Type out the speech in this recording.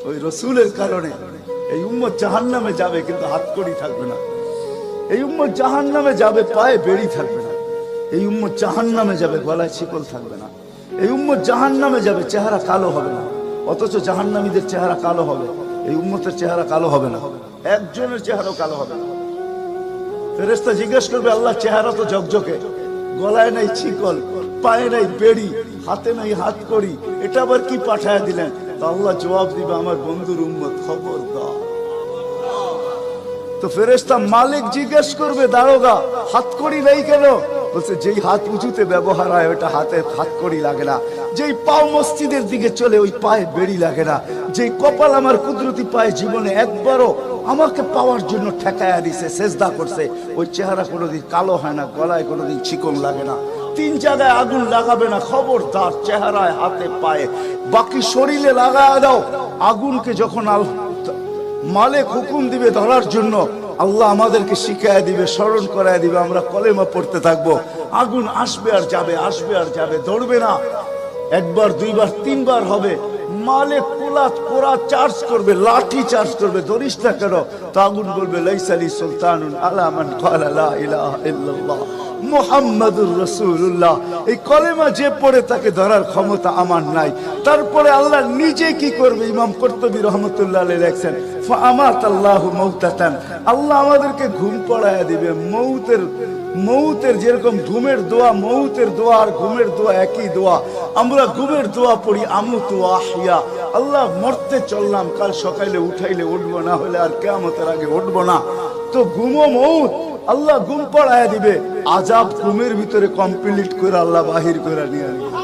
ওই রসুলের কারণে এই উম্মত জাহান্নামে যাবে, কিন্তু হাতকড়ি থাকবে না। এই উম্মত জাহান্নামে যাবে, পায়ে বেড়ি থাকবে না। এই উম্মত জাহান্নামে যাবে, গলায় শিকল থাকবে না। এই উম্মত জাহান্নামে যাবে, চেহারা কালো হবে না। অথচ জাহান্নামীদের চেহারা কালো হবে, এই উম্মতের চেহারা কালো হবে না। একজনের চেহারাও কালো হবে না। ফেরেশতা জিজ্ঞেস করবে, আল্লাহ চেহারা তো ঝকঝকে, গলায় নাই শিকল, পায়ে নাই বেড়ি, হাতে নাই হাতকড়ি, এটা আবার কি পাঠায় দিলেন? তো আল্লাহ জবাব দিবে, আমার বন্ধুর উম্মত, খবরদার। তো ফেরেশতা মালিক জিজ্ঞেস করবে, দারোগা হাতকড়ি নেই কেন? বলছে, যেই হাত উঁচুতে ব্যবহার হয় ওটা হাতে হাতকড়ি লাগে না। যেই পাও মসজিদের দিকে চলে ওই পায়ে বেড়ি লাগে না। যেই কপাল আমার কুদরতি পায়ে জীবনে একবারও আমাকে পাওয়ার জন্য ঠেকায়া দিছে, সেজদা করছে, ওই চেহারা কোনোদিন কালো হয় না, গলায় কোনোদিন চিকন লাগে না। 3 জায়গায় আগুন লাগাবে না, খবরদার। চেহারায়, হাতে, পায়ে, বাকি শরীরে লাগায় দাও। আগুনকে যখন মালিক হুকুম দিবে ধরার জন্য, আল্লাহ আমাদেরকে শিখায় দিবে, স্মরণ করায় দিবে, আমরা কলেমা পড়তে থাকবো। আগুন আসবে আর যাবে, আসবে আর যাবে, ধরবে না। একবার, দুইবার, 3 বার হবে। মালিক কোরা চার্জ করবে, লাঠি চার্জ করবে, ধরিস না কেন? তো আগুন বলবে, লাইসালি সুলতানুন আলা মান ক্বালা লা ইলাহা ইল্লাল্লাহ মুহাম্মাদুর রাসূলুল্লাহ। এই কলেমা যে পড়ে তাকে ধরার ক্ষমতা আমার নাই। তারপরে আল্লাহ নিজে কি করবে? ইমাম কুরতুবী রাহমাতুল্লাহ আলাইহি লেখেন, ফাআমাতাল্লাহু মাউতাতান, আল্লাহ আমাদেরকে ঘুম পড়ায়া দিবে। মৌতের যেরকম ঘুমের দোয়া, মৌতের দোয়া আর ঘুমের দোয়া একই দোয়া। আমরা ঘুমের দোয়া পড়ি, আমুতু আহিয়া, আল্লাহ মরতে চললাম, কাল সকালে উঠাইলে উঠবো, না হলে আর কিয়ামতের আগে উঠবো না। তো ঘুমো মৌত, আল্লাহ ঘুম পড়ায় দিবে। আযাব ঘুমের ভিতরে কমপ্লিট করে আল্লাহ বাহির করে নিয়ে আসবে।